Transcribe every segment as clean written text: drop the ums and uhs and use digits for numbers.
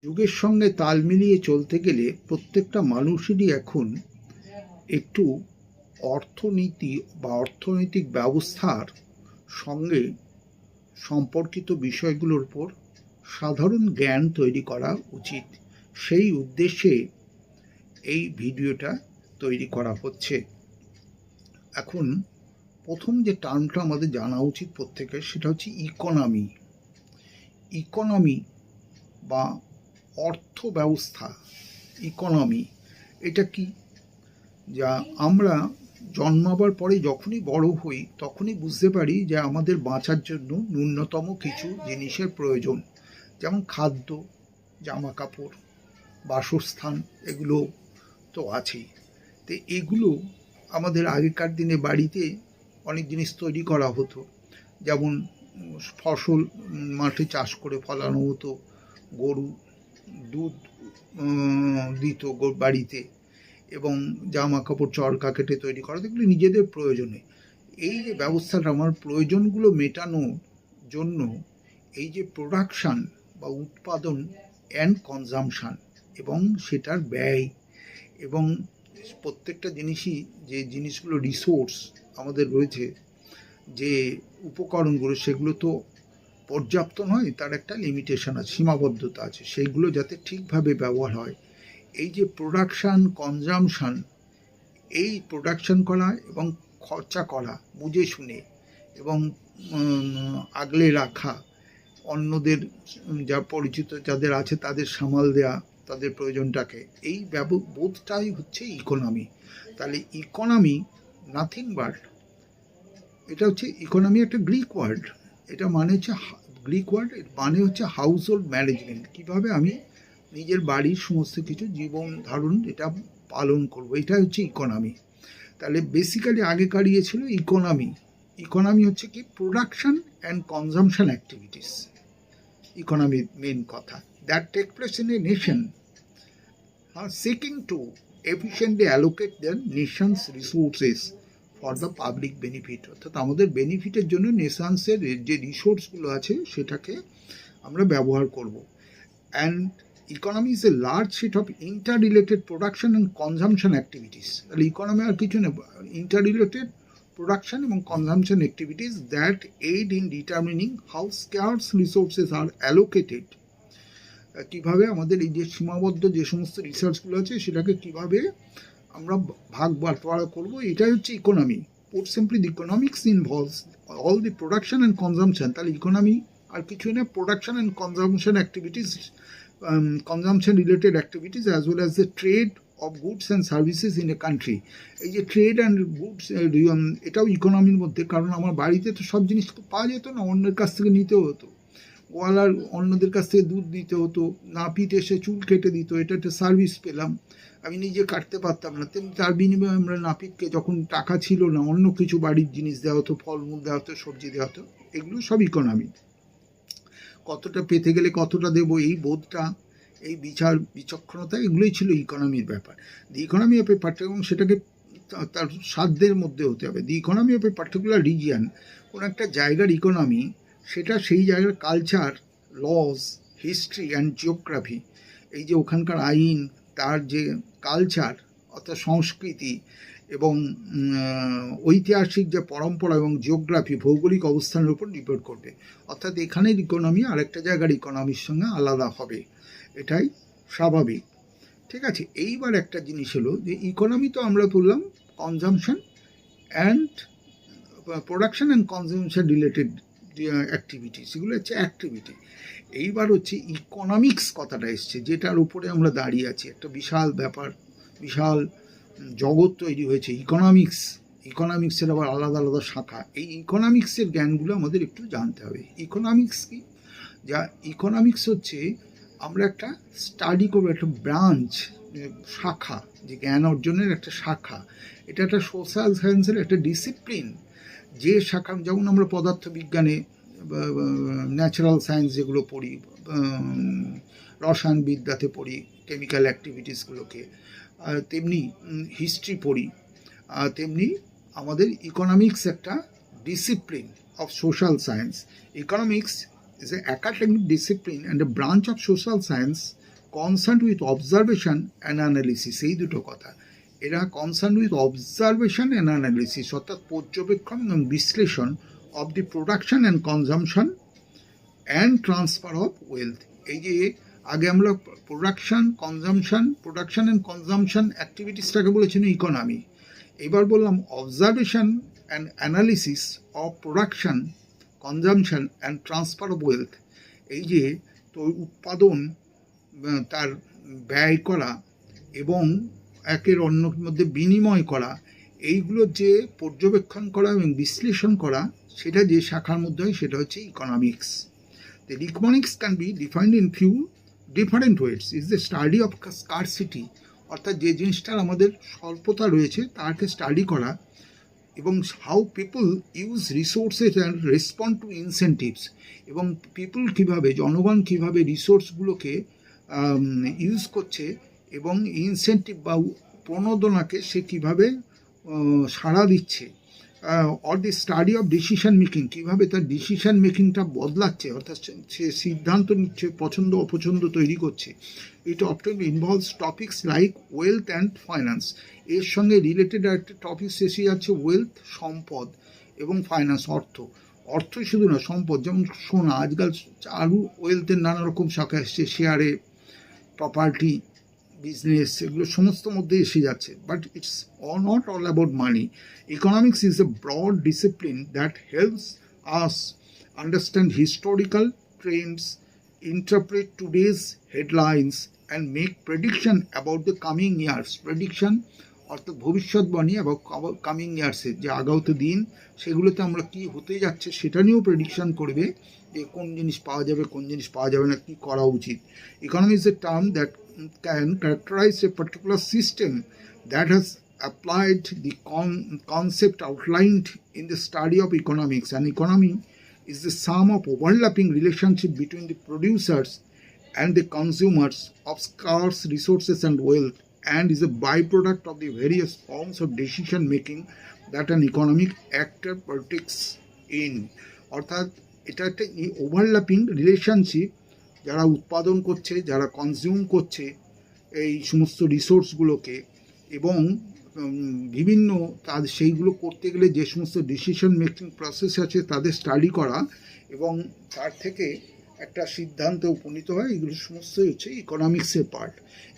যুগের সঙ্গে তাল মিলিয়ে চলতে গেলে প্রত্যেকটা মানুষেরই এখন একটু অর্থনীতি বা অর্থনৈতিক ব্যবস্থার সঙ্গে সম্পর্কিত বিষয়গুলোর উপর সাধারণ জ্ঞান তৈরি করা উচিত। সেই উদ্দেশ্যে এই ভিডিওটা তৈরি করা হচ্ছে। এখন প্রথম যে টার্মটা আমাদের জানা উচিত প্রত্যেকের, সেটা হচ্ছে ইকোনমি। ইকোনমি বা অর্থ ব্যবস্থা, ইকোনমি এটা কি? যা আমরা জন্মাবার পরে যখনই বড় হই তখনই বুঝতে পারি যে আমাদের বাঁচার জন্য ন্যূনতম কিছু জিনিসের প্রয়োজন, যেমন খাদ্য, জামা কাপড়, বাসস্থান, এগুলো তো আছেই। তো এগুলো আমাদের আগেকার দিনে বাড়িতে অনেক জিনিস তৈরি করা হতো, যেমন ফসল মাঠে চাষ করে ফলানো হতো, গরু দুধ দিত বাড়িতে, এবং জামা কাপড় চরকা কেটে তৈরি করা, এগুলো নিজেদের প্রয়োজনে। এই যে ব্যবস্থাটা, আমার প্রয়োজনগুলো মেটানোর জন্য এই যে প্রোডাকশান বা উৎপাদন অ্যান্ড কনজামশান এবং সেটার ব্যয়, এবং প্রত্যেকটা জিনিসই যে জিনিসগুলো রিসোর্স আমাদের রয়েছে, যে উপকরণগুলো, সেগুলো তো পর্যাপ্ত নয়, তার একটা লিমিটেশন আছে, সীমাবদ্ধতা আছে, সেইগুলো যাতে ঠিকভাবে ব্যবহার হয়। এই যে প্রোডাকশান কনজামশান, এই প্রোডাকশান করা এবং খরচা করা বুঝে শুনে এবং আগলে রাখা, অন্যদের যা পরিচিত যাদের আছে তাদের সামাল দেয়া, তাদের প্রয়োজনটাকে, এই বোধটাই হচ্ছে ইকোনমি। তাহলে ইকোনমি নাথিং বাট, এটা হচ্ছে ইকোনমি একটা গ্রিক ওয়ার্ড। এটা মানে হচ্ছে গ্রিক ওয়ার্ড, মানে হচ্ছে হাউস হোল্ড ম্যানেজমেন্ট। কীভাবে আমি নিজের বাড়ির সমস্ত কিছু জীবন ধারণ এটা পালন করব, এটা হচ্ছে ইকোনমি। তাহলে বেসিক্যালি আগেকার ইয়ে ছিল ইকোনমি। ইকোনমি হচ্ছে কি? Production and consumption activities. ইকোনমির মেন কথা, that take place in a nation seeking to efficiently allocate their nations resources for the public benefit. অর্থাৎ আমাদের বেনিফিটের জন্য নেশনসের যে রিসোর্সগুলো আছে সেটাকে আমরা ব্যবহার করব। And economy is a large set of interrelated production and consumption activities. তাহলে ইকোনমি আর কিছু না, ইন্টার রিলেটেড প্রোডাকশন এবং consumption activities that aid in determining how scarce resources are allocated. কীভাবে আমাদের এই যে সীমাবদ্ধ যে সমস্ত রিসার্চগুলো আছে সেটাকে কীভাবে আমরা ভাগ বাটোয়ারা করবো, এটাই হচ্ছে economy. Put simply, the economics involves all the production and consumption. তাহলে ইকোনমি আর কিছুই না, production and consumption activities, consumption related activities as well as the trade of goods and services in a country. এই যে trade and goods, এটাও ইকোনমির মধ্যে, কারণ আমার বাড়িতে তো সব জিনিস পাওয়া যেত না, অন্যের কাছ থেকে নিতে হতো। গোয়ালার অন্যদের কাছ থেকে দুধ দিতে হতো, নাপিত এসে চুল কেটে দিত, এটা একটা সার্ভিস পেলাম, আমি নিজে কাটতে পারতাম না। তেমনি তার বিনিময়ে আমরা নাপিতকে, যখন টাকা ছিল না, অন্য কিছু বাড়ির জিনিস দেওয়া হতো, ফলমূল দেওয়া হতো, সবজি দেওয়া হতো। এগুলো সব ইকোনমি। কতটা পেতে গেলে কতটা দেবো, এই বোধটা, এই বিচক্ষণতা, এগুলোই ছিল ইকোনমির ব্যাপার। The economy of a particular, এবং সেটাকে তার সাধ্যের মধ্যে হতে হবে। The economy of a particular region, কোনো একটা জায়গার ইকোনমি, সেটা সেই জায়গার culture, laws, history and geography, এই যে ওখানকার আইন, তার যে কালচার অর্থাৎ সংস্কৃতি, এবং ঐতিহাসিক যে পরম্পরা, এবং জিওগ্রাফি, ভৌগোলিক অবস্থানের উপর নির্ভর করবে। অর্থাৎ এখানের ইকোনমি আরেকটা জায়গার ইকোনমির সঙ্গে আলাদা হবে, এটাই স্বাভাবিক। ঠিক আছে, এইবার একটা জিনিস হলো যে ইকোনমি তো আমরা তুললাম consumption and production and consumption related activities, এগুলো হচ্ছে অ্যাক্টিভিটি। এইবার হচ্ছে ইকোনমিক্স কথাটা এসছে, যেটার উপরে আমরা দাঁড়িয়ে আছি। একটা বিশাল ব্যাপার, বিশাল জগৎ তৈরি হয়েছে ইকোনমিক্স। ইকোনমিক্সের আবার আলাদা আলাদা শাখা। এই ইকোনমিক্সের জ্ঞানগুলো আমাদের একটু জানতে হবে। ইকোনমিক্স কি? যা ইকোনমিক্স হচ্ছে, আমরা একটা স্টাডি করবো, একটা ব্রাঞ্চ, শাখা, যে জ্ঞান অর্জনের একটা শাখা। এটা একটা সোশ্যাল সায়েন্সের একটা ডিসিপ্লিন, যে শাখা, যেমন আমরা পদার্থবিজ্ঞানে ন্যাচারাল সায়েন্স যেগুলো পড়ি, রসায়নবিদ্যাতে পড়ি কেমিক্যাল অ্যাক্টিভিটিসগুলোকে, তেমনি হিস্ট্রি পড়ি, তেমনি আমাদের ইকোনমিক্স একটা discipline of social science. Economics is an academic discipline and a branch of social science concern with observation and analysis, এই দুটো কথা। এরা concern with observation and analysis, অর্থাৎ পর্যবেক্ষণ এবং বিশ্লেষণ of the production and consumption and transfer of wealth. এই যে আগে আমরা প্রোডাকশন অ্যান্ড কনজামশন অ্যাক্টিভিটিসটাকে বলেছিলাম ইকোনমি, এবার বললাম observation and analysis of production, consumption and transfer of wealth. এই যে তো উৎপাদন, তার ব্যয় করা এবং একের অন্যের মধ্যে বিনিময় করা, এইগুলোর যে পর্যবেক্ষণ করা এবং বিশ্লেষণ করা, সেটা যে শাখার মধ্যে হয় সেটা হচ্ছে economics. The economics can be defined in few different ways. Is the study of scarcity, অর্থাৎ যে জিনিসটার আমাদের স্বল্পতা রয়েছে তাকে স্টাডি করা, এবং how people use resources and respond two incentives, এবং পিপল কীভাবে, জনগণ কীভাবে রিসোর্সগুলোকে ইউজ করছে এবং ইনসেন্টিভ বা প্রণোদনাকে সে কীভাবে সাড়া দিচ্ছে। Or the study of decision making, কীভাবে তার ডিসিশন মেকিংটা বদলাচ্ছে, অর্থাৎ সে সিদ্ধান্ত নিচ্ছে, পছন্দ অপছন্দ তৈরি করছে। It often involves topics like wealth and finance, এর সঙ্গে রিলেটেড একটা টপিক এসে যাচ্ছে ওয়েলথ, সম্পদ, এবং ফাইন্যান্স, অর্থই শুধু না, সম্পদ, যেমন সোনা, আজকাল আরও ওয়েলথের নানা রকম শাখা এসছে, শেয়ারে, প্রপার্টি, বিজনেস, এগুলো সমস্ত মধ্যে এসে যাচ্ছে। But it's not all about money. Economics is a broad discipline that helps us understand historical trends, interpret today's headlines and make prediction about the coming years. Prediction অর্থাৎ ভবিষ্যৎবাণী এবং কামিং ইয়ার্সের যে আগামী দিন, সেগুলোতে আমরা কি হতে যাচ্ছে সেটা নিয়েও প্রেডিকশন করবে, যে কোন জিনিস পাওয়া যাবে, কোন জিনিস পাওয়া যাবে না, কী করা উচিত। Economy is a term that can characterize a particular system that has applied the concept outlined in the study of economics. And economy is the sum of overlapping relationship between the producers and the consumers of scarce resources and wealth, and is a byproduct of the various forms of decision making that an economic actor partakes in. অর্থাৎ এটা একটা overlapping relationship, যারা উৎপাদন করছে, যারা consume করছে এই সমস্ত রিসোর্সগুলোকে, এবং বিভিন্ন তাদের সেইগুলো করতে গেলে যে সমস্ত ডিসিশন মেকিং প্রসেস আছে তাদের স্টাডি করা এবং তার থেকে একটা সিদ্ধান্তে উপনীত হয়, এগুলো সমস্তই হচ্ছে ইকোনমিক্সের পার্ট।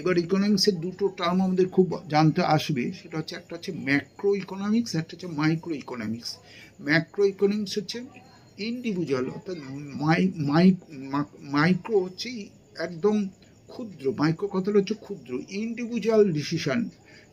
এবার ইকোনমিক্সের দুটো টার্ম আমাদের খুব জানতে আসবে, সেটা হচ্ছে একটা হচ্ছে ম্যাক্রো ইকোনমিক্স, একটা হচ্ছে মাইক্রো ইকোনমিক্স। ম্যাক্রো ইকোনমিক্স হচ্ছে ইন্ডিভিজুয়াল, অর্থাৎ মাইক্রো হচ্ছে একদম ক্ষুদ্র, মাইক্রো কথাটা হচ্ছে ক্ষুদ্র, ইন্ডিভিজুয়াল ডিসিশন,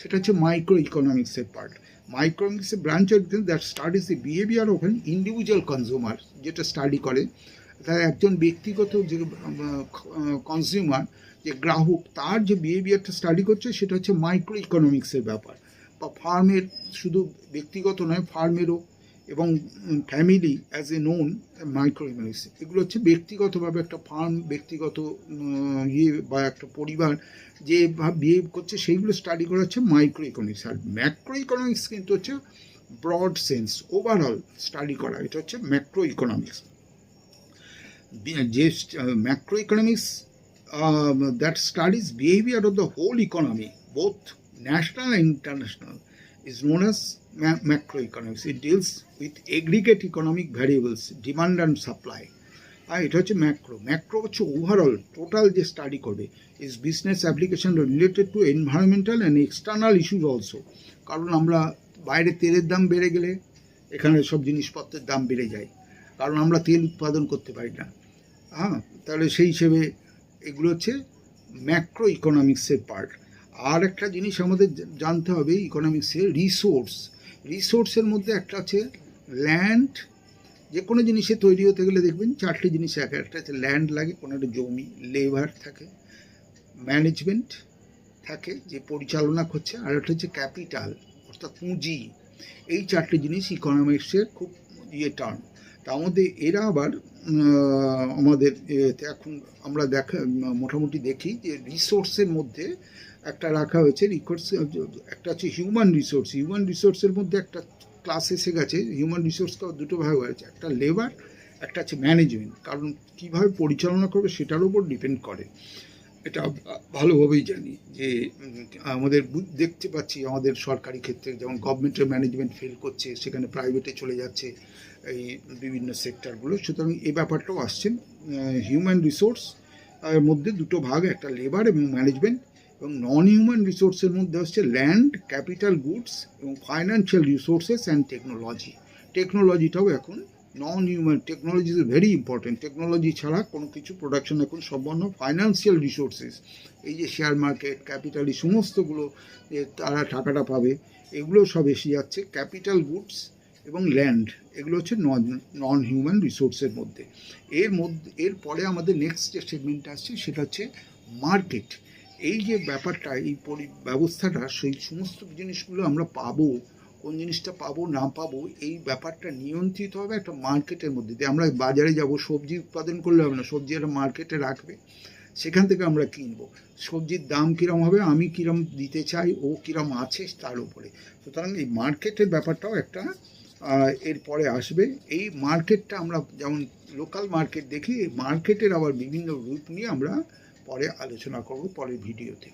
সেটা হচ্ছে মাইক্রো ইকোনমিক্সের পার্ট। মাইক্রো ইকোনমিক্সের branch that studies the behaviour of an individual consumer, যেটা স্টাডি করে তার একজন ব্যক্তিগত যে কনজিউমার, যে গ্রাহক, তার যে বিহেভিয়ারটা স্টাডি করছে, সেটা হচ্ছে মাইক্রো ইকোনমিক্সের ব্যাপার। বা ফার্মের শুধু ব্যক্তিগত নয়, ফার্মেরও এবং family as a known micro economics. এগুলো হচ্ছে ব্যক্তিগতভাবে একটা ফার্ম, ব্যক্তিগত বা একটা পরিবার যেভাবে বিহেভ করছে, সেইগুলো স্টাডি করা হচ্ছে মাইক্রো ইকোনমিক্স। আর ম্যাক্রো ইকোনমিক্স কিন্তু হচ্ছে ব্রড সেন্স, ওভারঅল স্টাডি করা, এটা হচ্ছে ম্যাক্রো ইকোনমিক্স। যে macroeconomics that studies behaviour of the whole economy, both national and international, is known as macroeconomics. It deals with aggregate economic variables, demand and supply. আর এটা হচ্ছে macro হচ্ছে overall total যে study করবে, is business application related to environmental and external issues also. কারণ আমরা বাইরে তেলের দাম বেড়ে গেলে এখানে সব জিনিসপত্রের দাম বেড়ে যায়, কারণ আমরা তেল উৎপাদন করতে পারি না। তাহলে সেই হিসেবে এগুলো হচ্ছে ম্যাক্রো ইকোনমিক্সের পার্ট। আর একটা জিনিস আমাদের জানতে হবে ইকোনমিক্সের, রিসোর্সের মধ্যে একটা আছে ল্যান্ড। যে কোনো জিনিসে তৈরি হতে গেলে দেখবেন চারটে জিনিস, একটা হচ্ছে ল্যান্ড লাগে, কোনো একটা জমি, লেবার থাকে, ম্যানেজমেন্ট থাকে যে পরিচালনা করছে, আর একটা হচ্ছে ক্যাপিটাল অর্থাৎ পুঁজি। এই চারটে জিনিস ইকোনমিক্সের খুব টার্ম। তার মধ্যে এরা আবার আমাদের এখন আমরা মোটামুটি দেখি যে রিসোর্সের মধ্যে একটা রাখা হয়েছে, একটা হচ্ছে হিউম্যান রিসোর্সের মধ্যে একটা ক্লাস এসে গেছে। হিউম্যান রিসোর্সটা দুটো ভাগ হয়েছে, একটা লেবার, একটা হচ্ছে ম্যানেজমেন্ট, কারণ কীভাবে পরিচালনা করবে সেটার উপর ডিপেন্ড করে। এটা ভালোভাবেই জানি যে আমাদের দেখতে পাচ্ছি আমাদের সরকারি ক্ষেত্রে যেমন গভর্নমেন্টের ম্যানেজমেন্ট ফেল করছে, সেখানে প্রাইভেটে চলে যাচ্ছে এই বিভিন্ন সেক্টরগুলো। সুতরাং এই ব্যাপারটাও আসছে। হিউম্যান রিসোর্স এর মধ্যে দুটো ভাগ, একটা লেবার এবং ম্যানেজমেন্ট, এবং নন হিউম্যান রিসোর্সের মধ্যে হচ্ছে ল্যান্ড, ক্যাপিটাল গুডস এবং ফাইন্যান্সিয়াল রিসোর্সেস অ্যান্ড টেকনোলজি। টেকনোলজিটাও এখন নন human, technology is very important. Technology ছাড়া কোনো কিছু প্রোডাকশন এখন সম্ভব নয়। ফাইন্যান্সিয়াল রিসোর্সেস, এই যে শেয়ার মার্কেট, ক্যাপিটাল, এই সমস্তগুলো তারা টাকাটা পাবে, এগুলো সব এসে যাচ্ছে। ক্যাপিটাল গুডস এবং ল্যান্ড, এগুলো হচ্ছে নন হিউম্যান রিসোর্সের মধ্যে। এরপরে আমাদের নেক্সট যে সেগমেন্ট আসছে সেটা হচ্ছে মার্কেট। এই যে ব্যাপারটা, এই ব্যবস্থাটা, সেই সমস্ত জিনিসগুলো আমরা পাবো, কোন জিনিসটা পাবো না পাবো, এই ব্যাপারটা নিয়ন্ত্রিত হবে একটা মার্কেটের মধ্যে দিয়ে। আমরা বাজারে যাব, সবজি উৎপাদন করলে হবে না, সবজি একটা মার্কেটে রাখবে, সেখান থেকে আমরা কিনবো। সবজির দাম কীরকম হবে, আমি কীরকম দিতে চাই, ও কীরকম আছে তার উপরে। সুতরাং এই মার্কেটের ব্যাপারটাও একটা এরপরে আসবে। এই মার্কেটটা আমরা যেমন লোকাল মার্কেট দেখি, এই মার্কেটের আবার বিভিন্ন রূপ নিয়ে আমরা পরে আলোচনা করব পরের ভিডিওতে।